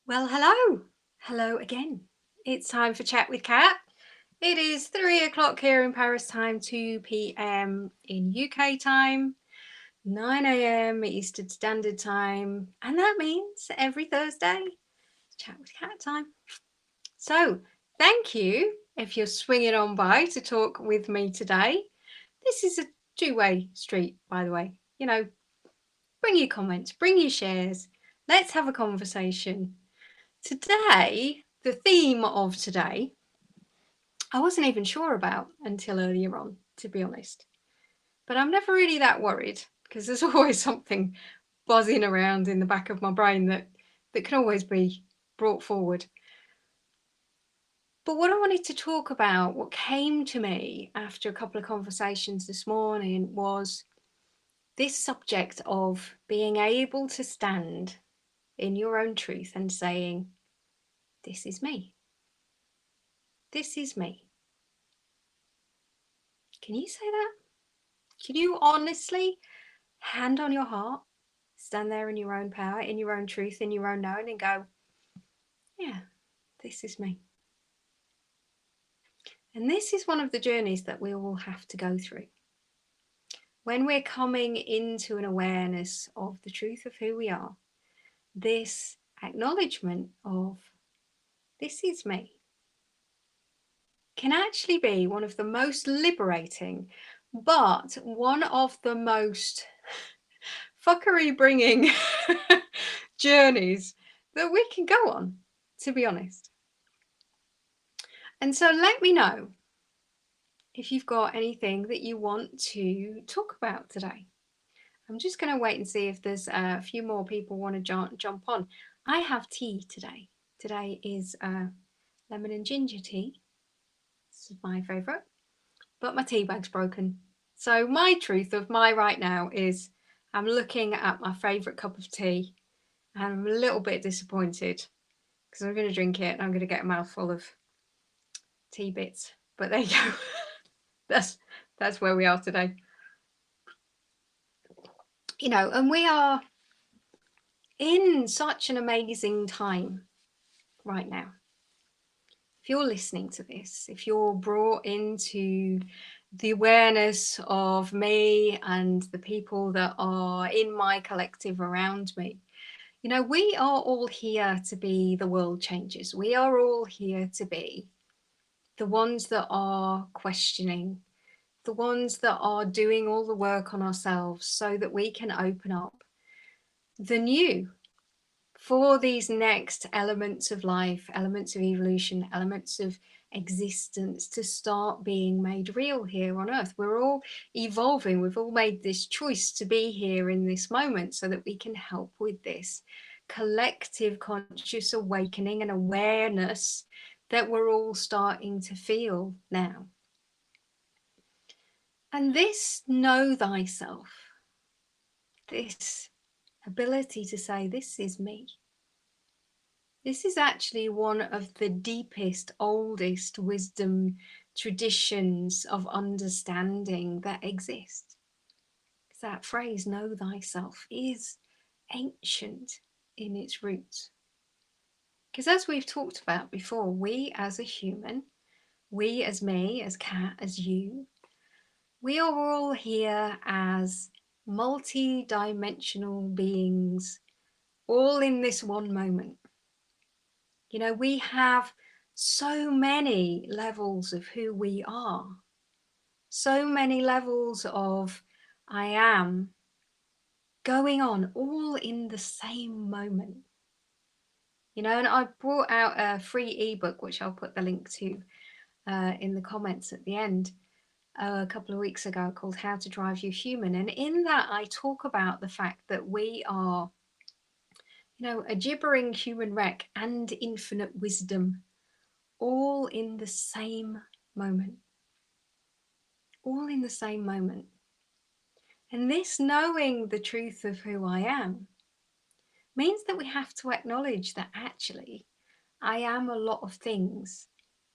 Well, hello. Hello again. It's time for Chat with Kat. It is 3 o'clock here in Paris time, 2 p.m. in UK time, 9 a.m. Eastern Standard Time. And that means every Thursday, Chat with Kat time. So thank you if you're swinging on by to talk with me today. This is a two-way street, by the way. Bring your comments, bring your shares. Let's have a conversation. Today, the theme of today, I wasn't even sure about until earlier on, to be honest. But I'm never really that worried because there's always something buzzing around in the back of my brain that can always be brought forward. But what I wanted to talk about, what came to me after a couple of conversations this morning, was this subject of being able to stand in your own truth and saying, this is me. This is me. Can you say that? Can you honestly, hand on your heart, stand there in your own power, in your own truth, in your own knowing, and go, yeah, this is me. And this is one of the journeys that we all have to go through. When we're coming into an awareness of the truth of who we are, this acknowledgement of this is me can actually be one of the most liberating, but one of the most fuckery bringing journeys that we can go on, to be honest. And so let me know if you've got anything that you want to talk about today. I'm just going to wait and see if there's a few more people want to jump on. I have tea today. Today is lemon and ginger tea. This is my favourite. But my tea bag's broken. So my truth of my right now is I'm looking at my favourite cup of tea and I'm a little bit disappointed because I'm going to drink it and I'm going to get a mouthful of tea bits. But there you go. That's where we are today. And we are in such an amazing time right now. If you're listening to this, if you're brought into the awareness of me and the people that are in my collective around me, we are all here to be the world changers. We are all here to be the ones that are questioning, the ones that are doing all the work on ourselves so that we can open up the new for these next elements of life, elements of evolution, elements of existence to start being made real here on earth. We're all evolving. We've all made this choice to be here in this moment so that we can help with this collective conscious awakening and awareness that we're all starting to feel now. And this know thyself, this ability to say, this is me. This is actually one of the deepest, oldest wisdom traditions of understanding that exist. That phrase, know thyself, is ancient in its roots. Because as we've talked about before, we as a human, we as me, as Kat, as you, we are all here as multi-dimensional beings, all in this one moment. We have so many levels of who we are, so many levels of I am going on all in the same moment. And I brought out a free ebook, which I'll put the link to in the comments at the end, a couple of weeks ago, called How to Drive You Human. And in that, I talk about the fact that we are, a gibbering human wreck and infinite wisdom, all in the same moment. All in the same moment. And this knowing the truth of who I am means that we have to acknowledge that actually I am a lot of things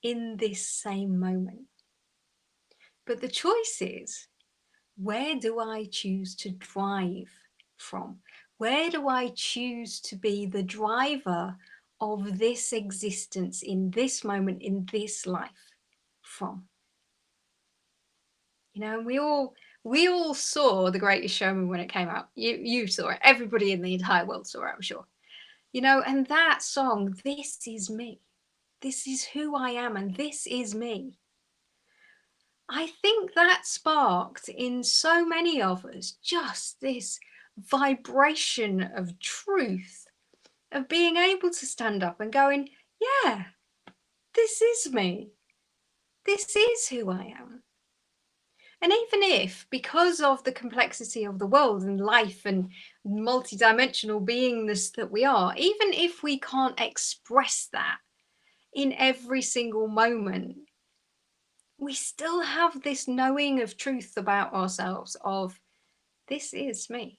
in this same moment. But the choice is, where do I choose to drive from? Where do I choose to be the driver of this existence in this moment, in this life from? You know, we all saw The Greatest Showman when it came out. You saw it. Everybody in the entire world saw it, I'm sure. You know, and that song, This Is Me. This is who I am, and this is me. I think that sparked in so many of us just this vibration of truth, of being able to stand up and going, yeah, this is me. This is who I am. And even if, because of the complexity of the world and life and multidimensional beingness that we are, even if we can't express that in every single moment, we still have this knowing of truth about ourselves of, this is me.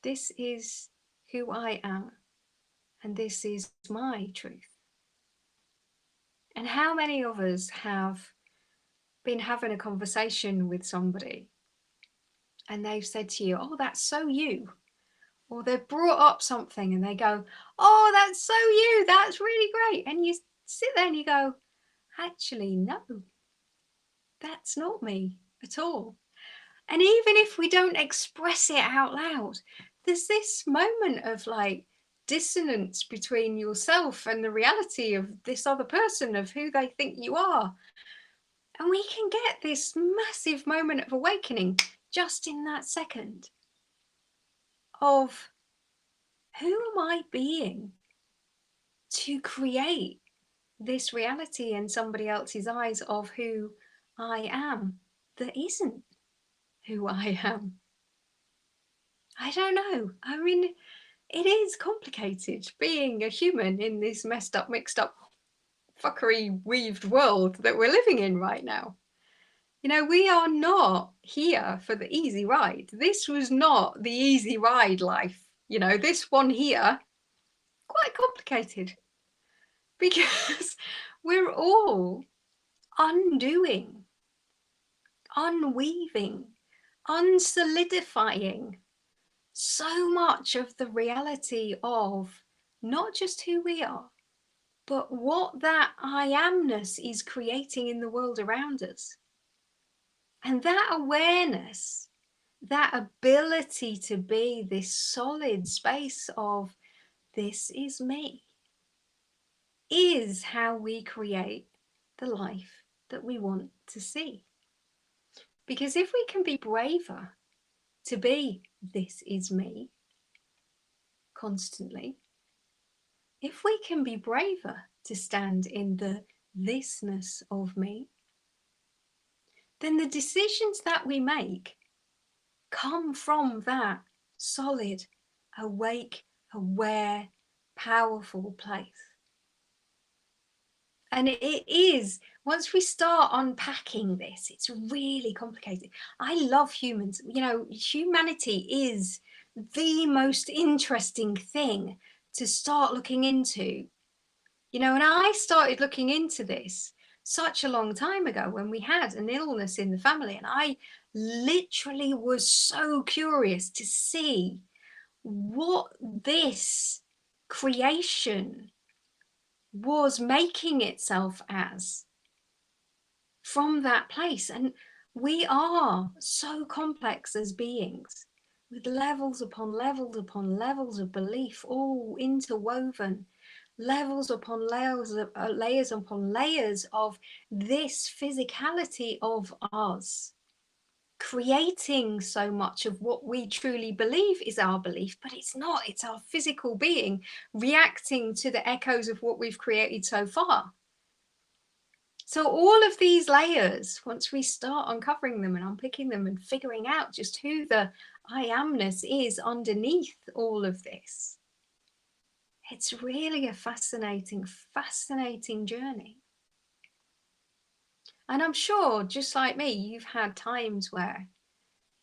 This is who I am. And this is my truth. And how many of us have been having a conversation with somebody and they've said to you, oh, that's so you. Or they've brought up something and they go, oh, that's so you. That's really great. And you sit there and you go, actually, no, that's not me at all. And even if we don't express it out loud, there's this moment of like dissonance between yourself and the reality of this other person, of who they think you are. And we can get this massive moment of awakening just in that second of, who am I being to create this reality in somebody else's eyes of who I am that isn't who I am? I don't know. I mean, it is complicated being a human in this messed up, mixed up, fuckery weaved world that we're living in right now. You know, we are not here for the easy ride. This was not the easy ride life. You know, this one here, quite complicated, because we're all undoing, unweaving, unsolidifying so much of the reality of not just who we are, but what that I amness is creating in the world around us. And that awareness, that ability to be this solid space of, this is me, is how we create the life that we want to see. Because if we can be braver to be, this is me, constantly, if we can be braver to stand in the thisness of me, then the decisions that we make come from that solid, awake, aware, powerful place. And it is, once we start unpacking this, it's really complicated. I love humans. You know, humanity is the most interesting thing to start looking into. You know, and I started looking into this such a long time ago when we had an illness in the family. And I literally was so curious to see what this creation was making itself as from that place. And we are so complex as beings, with levels upon levels upon levels of belief, all interwoven, levels upon layers upon layers of this physicality of us, creating so much of what we truly believe is our belief, but it's not. It's our physical being reacting to the echoes of what we've created so far. So all of these layers, once we start uncovering them and unpicking them and figuring out just who the I amness is underneath all of this, it's really a fascinating, fascinating journey. And I'm sure, just like me, you've had times where,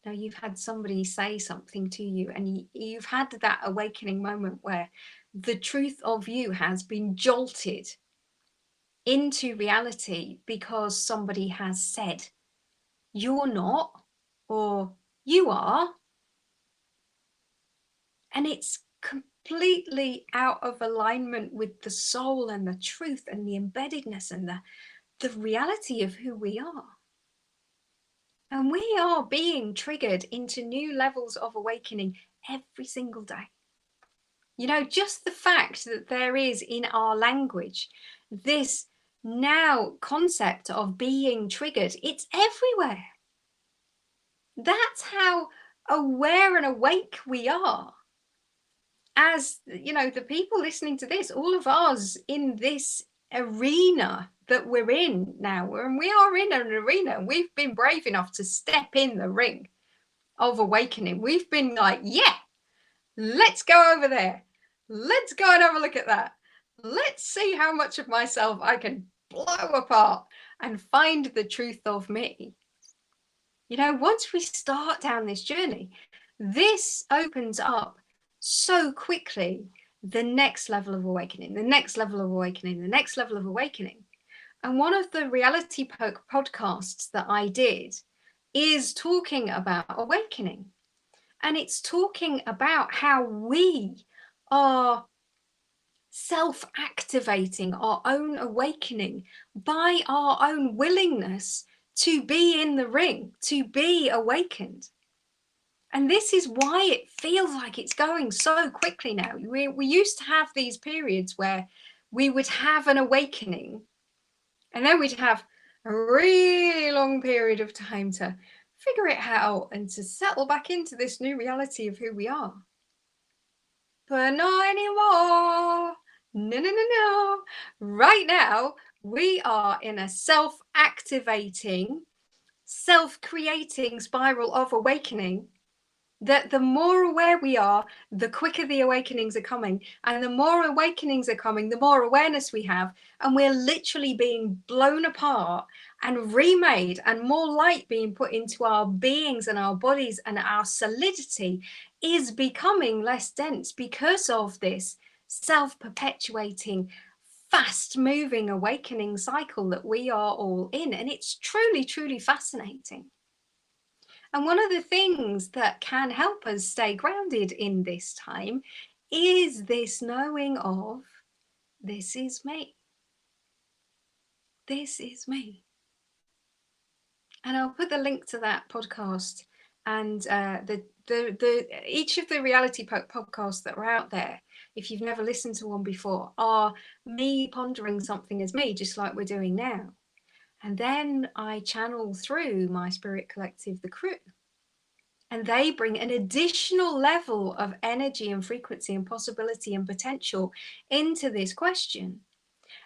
you know, you've had somebody say something to you and you've had that awakening moment where the truth of you has been jolted into reality because somebody has said, you're not, or you are. And it's completely out of alignment with the soul and the truth and the embeddedness and the reality of who we are. And we are being triggered into new levels of awakening every single day. You know, just the fact that there is in our language this now concept of being triggered, it's everywhere. That's how aware and awake we are. As you know, the people listening to this, all of us in this arena that we're in now, and we are in an arena, we've been brave enough to step in the ring of awakening. We've been like, yeah, let's go over there. Let's go and have a look at that. Let's see how much of myself I can blow apart and find the truth of me. You know, once we start down this journey, this opens up so quickly the next level of awakening, the next level of awakening, the next level of awakening. And one of the reality podcasts that I did is talking about awakening. And it's talking about how we are self-activating our own awakening by our own willingness to be in the ring, to be awakened. And this is why it feels like it's going so quickly now. We used to have these periods where we would have an awakening and then we'd have a really long period of time to figure it out and to settle back into this new reality of who we are. But not anymore. No. Right now, we are in a self-activating, self-creating spiral of awakening, that the more aware we are, the quicker the awakenings are coming. And the more awakenings are coming, the more awareness we have. And we're literally being blown apart and remade, and more light being put into our beings and our bodies, and our solidity is becoming less dense because of this self-perpetuating, fast-moving awakening cycle that we are all in. And it's truly, truly fascinating. And one of the things that can help us stay grounded in this time is this knowing of, this is me. This is me. And I'll put the link to that podcast and each of the reality podcasts that are out there, if you've never listened to one before, are me pondering something as me, just like we're doing now. And then I channel through my spirit collective, the crew. And they bring an additional level of energy and frequency and possibility and potential into this question.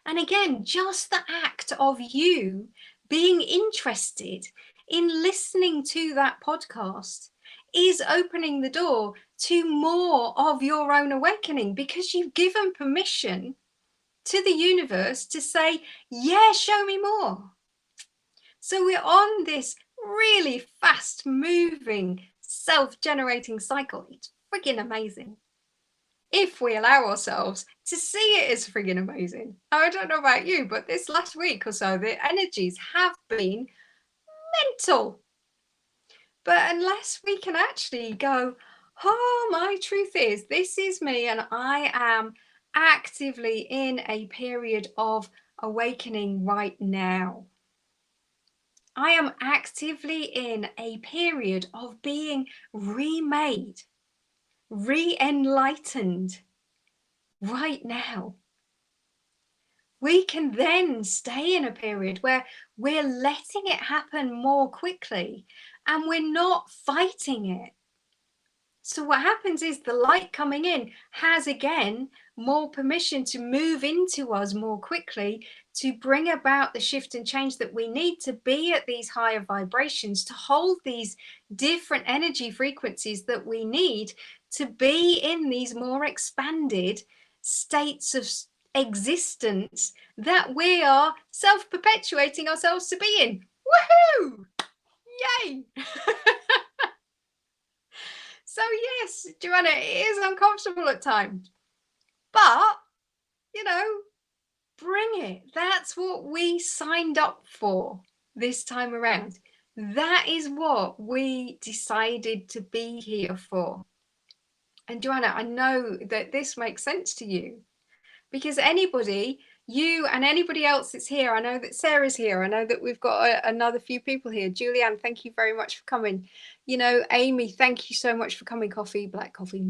And again, just the act of you being interested in listening to that podcast is opening the door to more of your own awakening, because you've given permission to the universe to say, yeah, show me more. So we're on this really fast moving, self-generating cycle. It's friggin' amazing if we allow ourselves to see it as friggin' amazing. I don't know about you, but this last week or so, the energies have been mental. But unless we can actually go, oh, my truth is, this is me, and I am actively in a period of awakening right now. I am actively in a period of being remade, re-enlightened right now. We can then stay in a period where we're letting it happen more quickly and we're not fighting it. So what happens is the light coming in has again more permission to move into us more quickly, to bring about the shift and change that we need to be at these higher vibrations, to hold these different energy frequencies that we need to be in these more expanded states of existence that we are self-perpetuating ourselves to be in. Woohoo! Yay! So yes, Joanna, it is uncomfortable at times, but, you know, bring it. That's what we signed up for this time around. That is what we decided to be here for. And Joanna, I know that this makes sense to you, because anybody, you and anybody else that's here, I know that Sarah's here, I know that we've got another few people here. Julianne, thank you very much for coming. You know, Amy, thank you so much for coming. Coffee, black coffee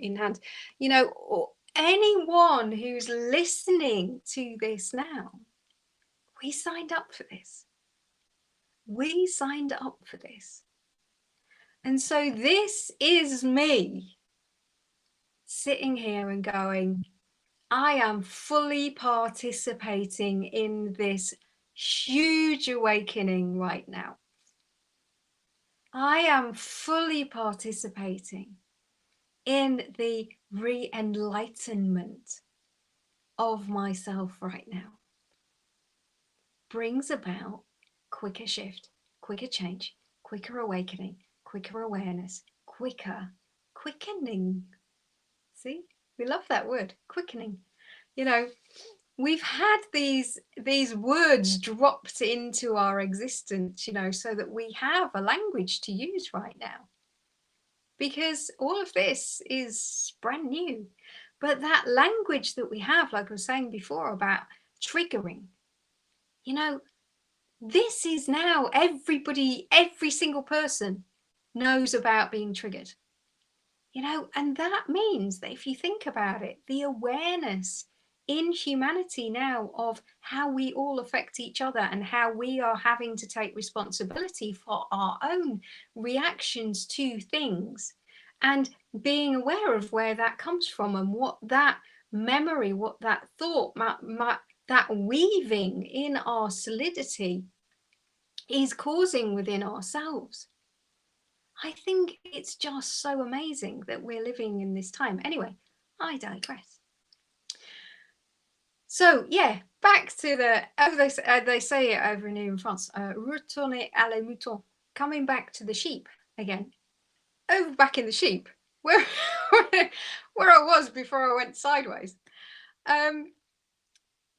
in hand. You know, anyone who's listening to this now, we signed up for this. We signed up for this. And so this is me sitting here and going, I am fully participating in this huge awakening right now. I am fully participating in the re-enlightenment of myself right now. Brings about quicker shift, quicker change, quicker awakening, quicker awareness, quicker quickening. See, we love that word, quickening. You know, we've had these words dropped into our existence, you know, so that we have a language to use right now, because all of this is brand new. But that language that we have, like I was saying before about triggering, you know, this is now everybody, every single person knows about being triggered, you know, and that means that if you think about it, the awareness in humanity now of how we all affect each other and how we are having to take responsibility for our own reactions to things, and being aware of where that comes from and what that memory, what that thought, that weaving in our solidity is causing within ourselves. I think it's just so amazing that we're living in this time. Anyway, I digress. So yeah, back to the, they say it over in France, retourner à la mouton, coming back to the sheep again. Over back in the sheep, where I was before I went sideways.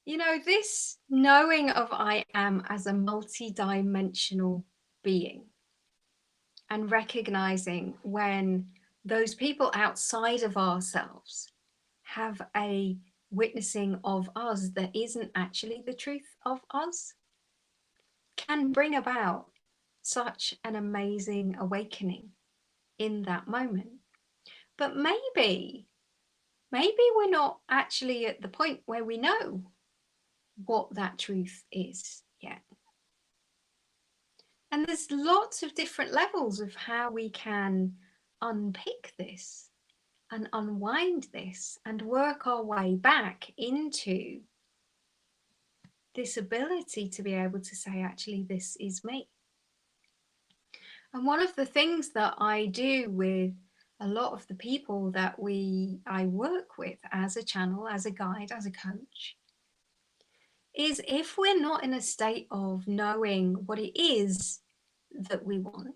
You know, this knowing of I am as a multi-dimensional being, and recognizing when those people outside of ourselves have a witnessing of us that isn't actually the truth of us, can bring about such an amazing awakening in that moment. But maybe we're not actually at the point where we know what that truth is yet. And there's lots of different levels of how we can unpick this and unwind this and work our way back into this ability to be able to say, actually, this is me. And one of the things that I do with a lot of the people that I work with as a channel, as a guide, as a coach, is if we're not in a state of knowing what it is that we want,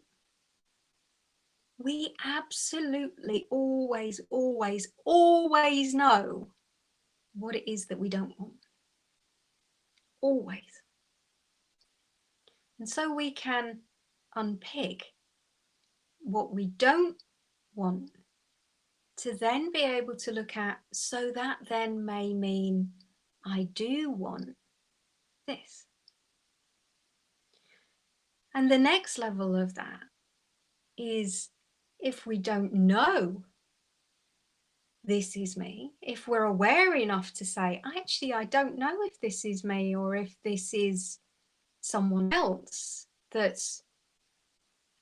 we absolutely always know what it is that we don't want. Always. And so we can unpick what we don't want to then be able to look at, so that then may mean I do want this. And the next level of that is, if we don't know this is me, if we're aware enough to say, actually, I don't know if this is me or if this is someone else, that's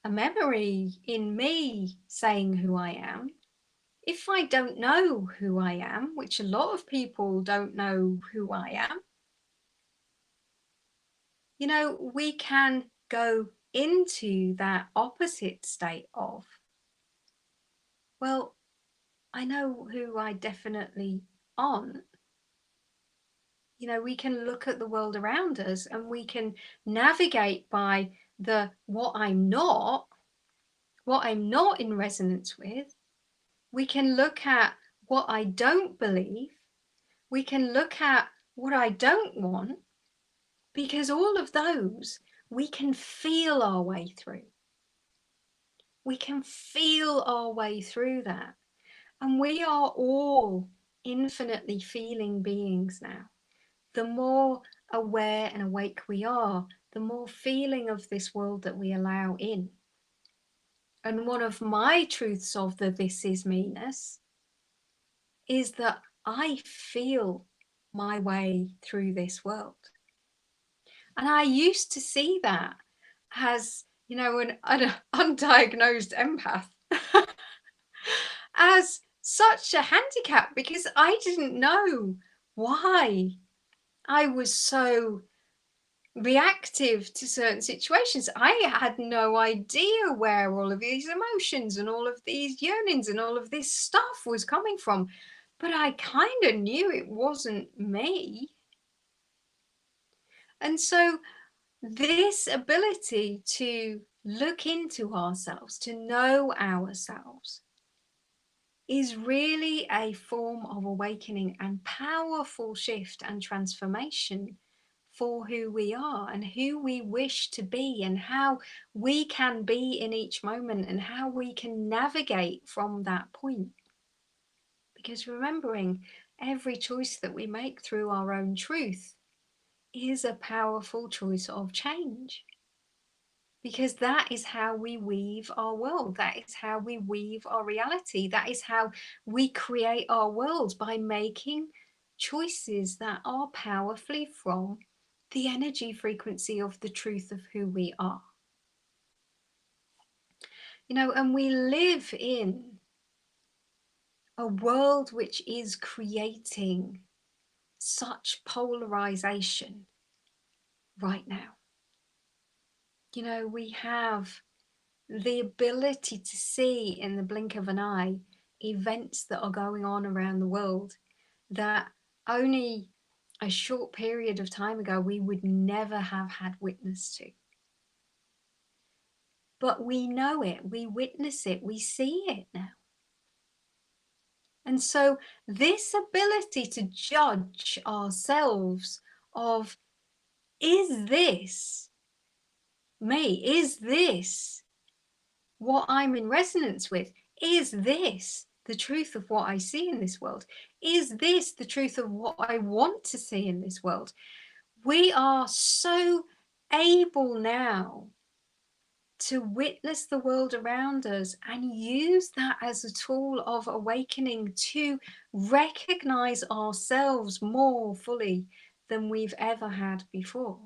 a memory in me saying who I am. If I don't know who I am, which a lot of people don't know who I am, you know, we can go into that opposite state of, well, I know who I definitely aren't. You know, we can look at the world around us and we can navigate by what I'm not in resonance with. We can look at what I don't believe. We can look at what I don't want, because all of those we can feel our way through. We can feel our way through that. And we are all infinitely feeling beings now. The more aware and awake we are, the more feeling of this world that we allow in. And one of my truths of the this is me-ness is that I feel my way through this world. And I used to see that as, you know, an undiagnosed empath as such a handicap, because I didn't know why I was so reactive to certain situations. I had no idea where all of these emotions and all of these yearnings and all of this stuff was coming from, but I kind of knew it wasn't me. And so this ability to look into ourselves, to know ourselves, is really a form of awakening and powerful shift and transformation for who we are and who we wish to be and how we can be in each moment and how we can navigate from that point. Because remembering every choice that we make through our own truth is a powerful choice of change. Because that is how we weave our world. That is how we weave our reality. That is how we create our world, by making choices that are powerfully from the energy frequency of the truth of who we are. You know, and we live in a world which is creating such polarization right now. You know, we have the ability to see in the blink of an eye events that are going on around the world that only a short period of time ago we would never have had witness to. But we know it, we witness it, we see it now. And so this ability to judge ourselves of, is this me? Is this what I'm in resonance with? Is this the truth of what I see in this world? Is this the truth of what I want to see in this world? We are so able now to witness the world around us and use that as a tool of awakening, to recognize ourselves more fully than we've ever had before.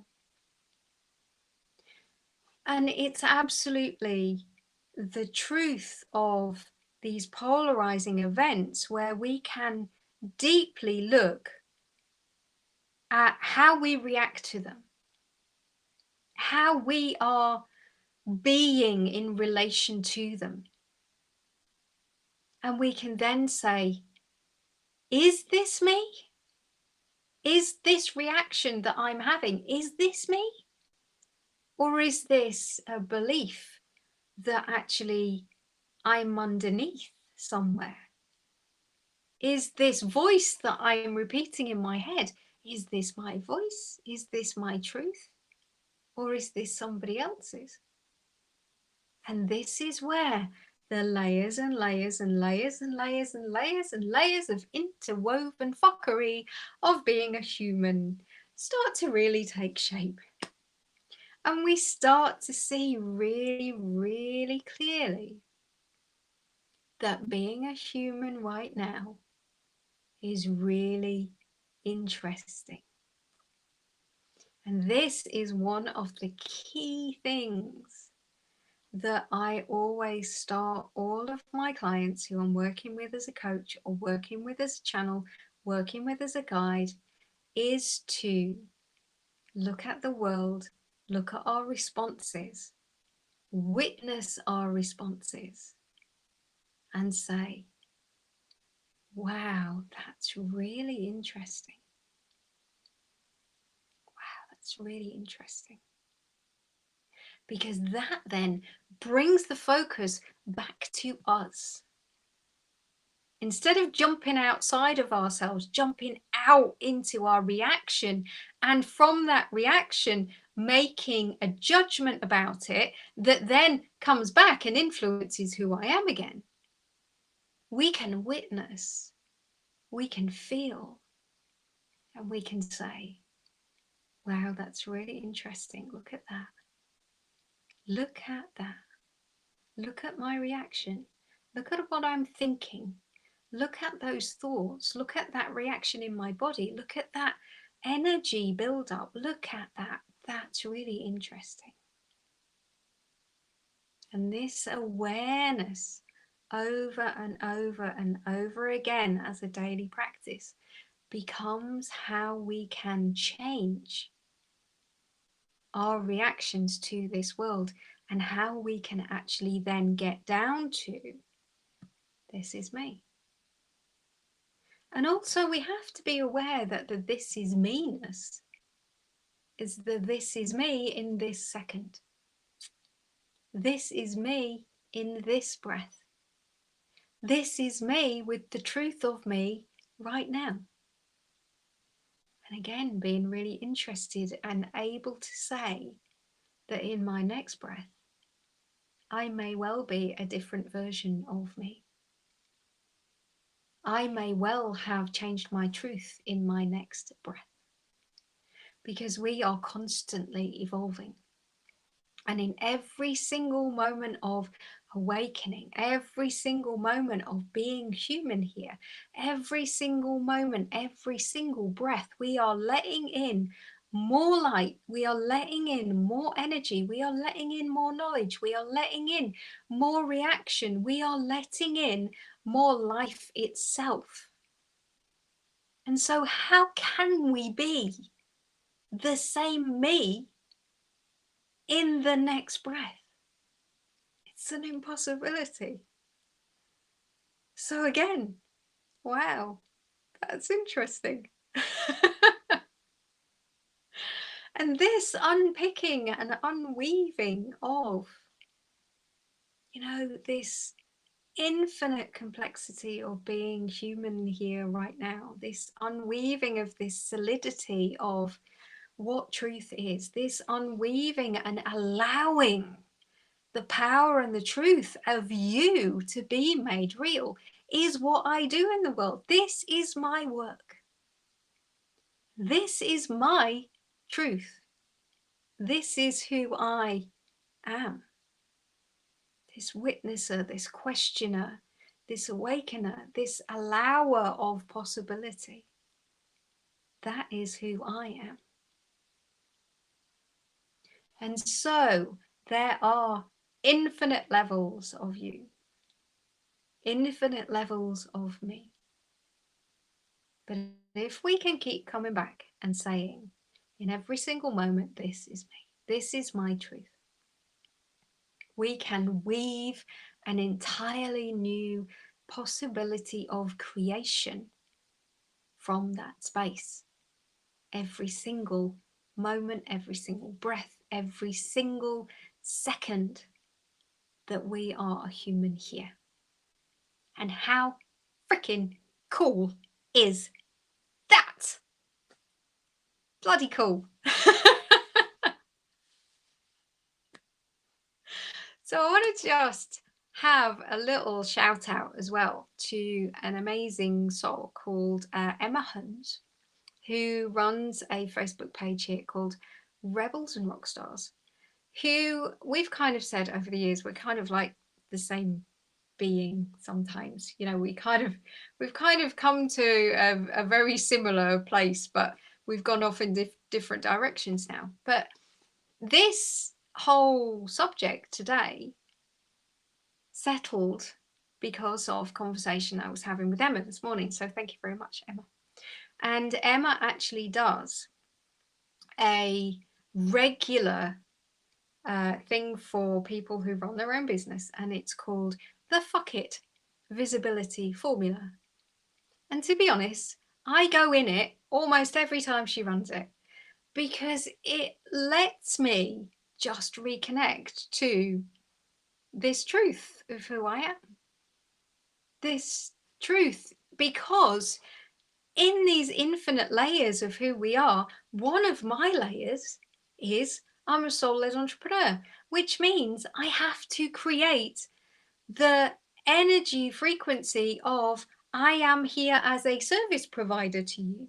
And it's absolutely the truth of these polarizing events where we can deeply look at how we react to them, how we are being in relation to them. And we can then say, is this me? Is this reaction that I'm having, is this me? Or is this a belief that actually I'm underneath somewhere? Is this voice that I'm repeating in my head, is this my voice? Is this my truth? Or is this somebody else's? And this is where the layers and layers and layers and layers and layers and layers of interwoven fuckery of being a human start to really take shape. And we start to see really, really clearly that being a human right now is really interesting. And this is one of the key things that I always start all of my clients who I'm working with as a coach or working with as a channel, working with as a guide, is to look at the world, look at our responses, witness our responses, and say, wow, that's really interesting. Wow, that's really interesting. Because that then brings the focus back to us. Instead of jumping outside of ourselves, jumping out into our reaction, and from that reaction, making a judgment about it that then comes back and influences who I am again. we can witness, we can feel, and we can say, wow, that's really interesting. Look at that. Look at that. Look at my reaction. Look at what I'm thinking. Look at those thoughts. Look at that reaction in my body. Look at that energy build up. Look at that. That's really interesting. And this awareness over and over and over again as a daily practice becomes how we can change our reactions to this world, and how we can actually then get down to this is me. And also we have to be aware that the this is me-ness is the this is me in this second. This is me in this breath. This is me with the truth of me right now. And again, being really interested and able to say that in my next breath, I may well be a different version of me. I may well have changed my truth in my next breath, because we are constantly evolving. And in every single moment of awakening, every single moment of being human here, every single moment, every single breath, we are letting in more light, we are letting in more energy, we are letting in more knowledge, we are letting in more reaction, we are letting in more life itself. And so how can we be the same me in the next breath? It's an impossibility. So again, wow, that's interesting. And this unpicking and unweaving of, this infinite complexity of being human here right now, this unweaving of this solidity of what truth is, this unweaving and allowing the power and the truth of you to be made real is what I do in the world. This is my work. This is my truth. This is who I am. This witnesser, this questioner, this awakener, this allower of possibility. That is who I am. And so there are infinite levels of you, infinite levels of me. But if we can keep coming back and saying in every single moment, this is me, this is my truth, we can weave an entirely new possibility of creation from that space. Every single moment, every single breath, every single second that we are a human here. And how freaking cool is that? Bloody cool. So I want to just have a little shout out as well to an amazing soul called Emma Holmes, who runs a Facebook page here called Rebels and Rockstars, who we've kind of said over the years, we're kind of like the same being sometimes. We've kind of come to a very similar place, but we've gone off in different directions now. But this whole subject today settled because of conversation I was having with Emma this morning. So thank you very much, Emma. And Emma actually does a regular thing for people who run their own business, and it's called the Fuck It Visibility Formula. And to be honest, I go in it almost every time she runs it, because it lets me just reconnect to this truth of who I am. This truth, because in these infinite layers of who we are, one of my layers is I'm a soul-led entrepreneur, which means I have to create the energy frequency of I am here as a service provider to you.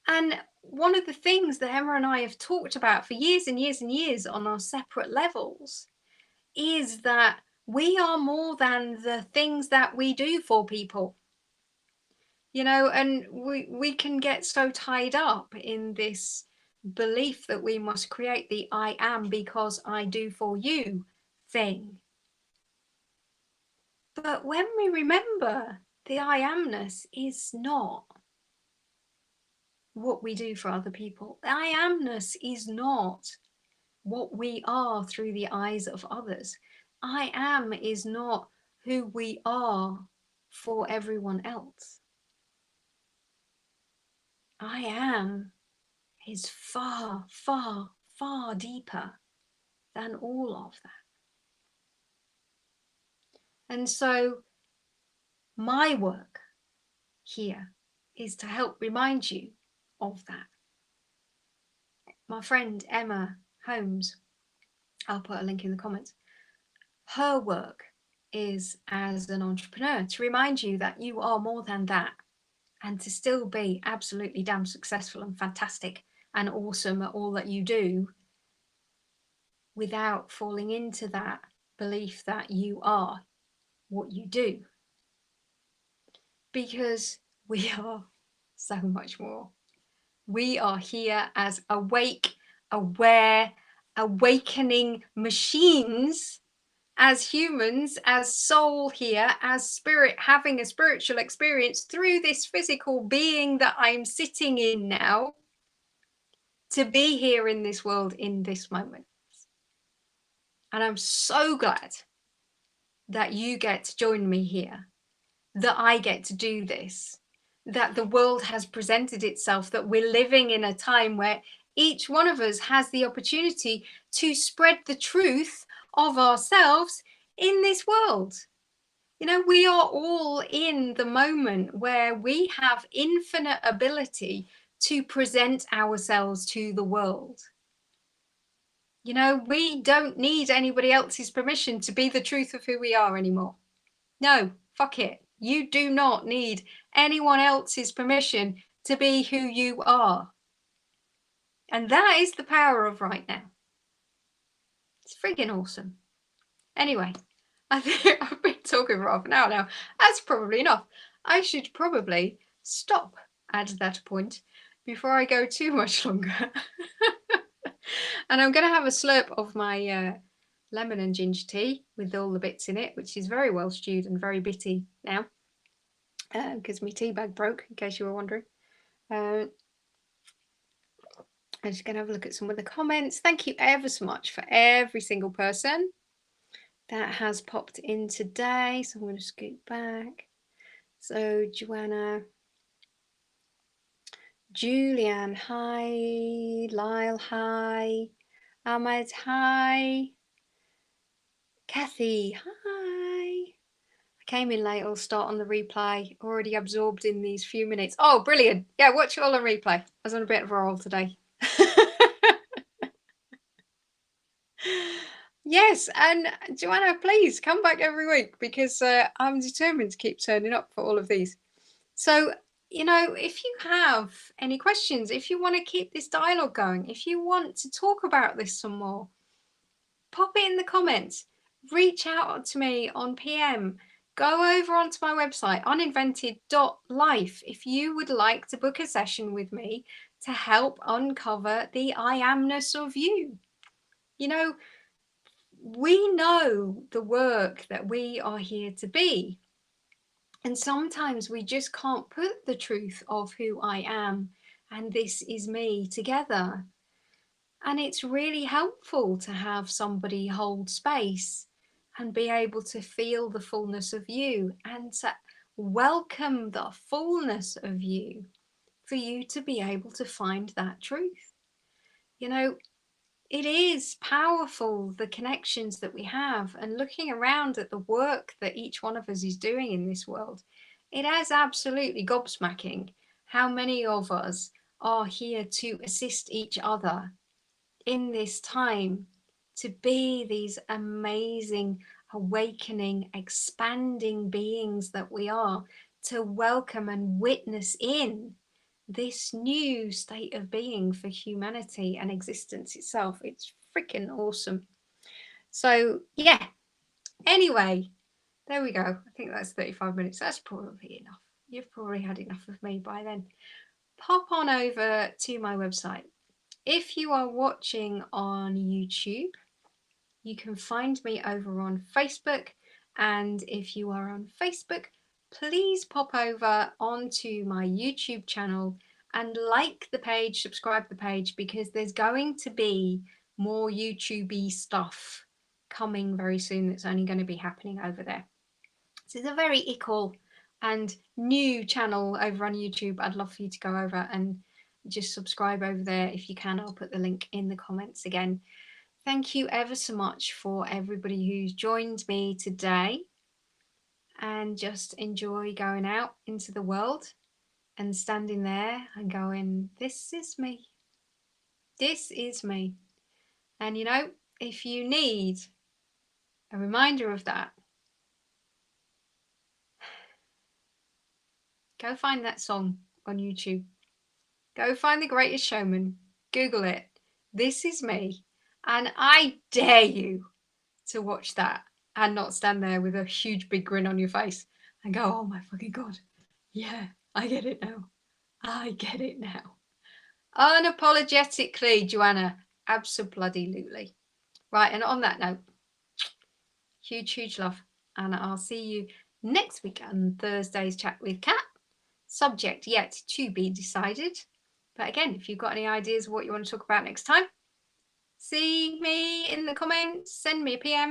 And one of the things that Emma and I have talked about for years and years and years on our separate levels is that we are more than the things that we do for people. You know, and we can get so tied up in this belief that we must create the I am because I do for you thing. But when we remember the I amness is not what we do for other people, the I amness is not what we are through the eyes of others. I am is not who we are for everyone else. I am is far, far, far deeper than all of that. And so my work here is to help remind you of that. My friend Emma Holmes, I'll put a link in the comments, her work is as an entrepreneur to remind you that you are more than that, and to still be absolutely damn successful and fantastic and awesome at all that you do without falling into that belief that you are what you do. Because we are so much more. We are here as awake, aware, awakening machines, as humans, as soul here, as spirit, having a spiritual experience through this physical being that I'm sitting in now, to be here in this world in this moment. And I'm so glad that you get to join me here, that I get to do this, that the world has presented itself, that we're living in a time where each one of us has the opportunity to spread the truth of ourselves in this world. You know, we are all in the moment where we have infinite ability to present ourselves to the world. You know, we don't need anybody else's permission to be the truth of who we are anymore. No, fuck it. You do not need anyone else's permission to be who you are. And that is the power of right now. It's freaking awesome. Anyway, I think I've been talking for half an hour now. That's probably enough. I should probably stop at that point before I go too much longer. And I'm going to have a slurp of my lemon and ginger tea with all the bits in it, which is very well stewed and very bitty now, because my tea bag broke, in case you were wondering. I'm just going to have a look at some of the comments. Thank you ever so much for every single person that has popped in today. So I'm going to scoot back. So Joanna, Julianne, hi. Lyle, hi. Ahmed, hi. Kathy, hi. I came in late. I'll start on the replay. Already absorbed in these few minutes. Oh, brilliant. Yeah, watch it all on replay. I was on a bit of a roll today. Yes, and Joanna, please come back every week, because I'm determined to keep turning up for all of these. So, you know, if you have any questions, if you want to keep this dialogue going, if you want to talk about this some more, pop it in the comments, reach out to me on PM, go over onto my website, uninvented.life, if you would like to book a session with me to help uncover the I amness of you. You know, we know the work that we are here to be. And sometimes we just can't put the truth of who I am and this is me together. And it's really helpful to have somebody hold space and be able to feel the fullness of you and to welcome the fullness of you, for you to be able to find that truth. You know, it is powerful, the connections that we have, and looking around at the work that each one of us is doing in this world, it is absolutely gobsmacking how many of us are here to assist each other in this time to be these amazing, awakening, expanding beings that we are, to welcome and witness in this new state of being for humanity and existence itself. It's freaking awesome. So yeah, anyway, there we go. I think that's 35 minutes. That's probably enough. You've probably had enough of me by then. Pop on over to my website. If you are watching on YouTube, you can find me over on Facebook. And if you are on Facebook, please pop over onto my YouTube channel and like the page, subscribe the page, because there's going to be more YouTube-y stuff coming very soon that's only going to be happening over there. So it's a very equal and new channel over on YouTube. I'd love for you to go over and just subscribe over there if you can. I'll put the link in the comments again. Thank you ever so much for everybody who's joined me today, and just enjoy going out into the world and standing there and going, this is me. This is me. And you know, if you need a reminder of that, go find that song on YouTube. Go find The Greatest Showman. Google it. This is me. And I dare you to watch that and not stand there with a huge big grin on your face and go, oh my fucking God. Yeah, I get it now. I get it now. Unapologetically, Joanna. Absolutely. Right, and on that note, huge love. And I'll see you next week on Thursday's Chat with Kat. Subject yet to be decided. But again, if you've got any ideas of what you want to talk about next time, see me in the comments, send me a PM.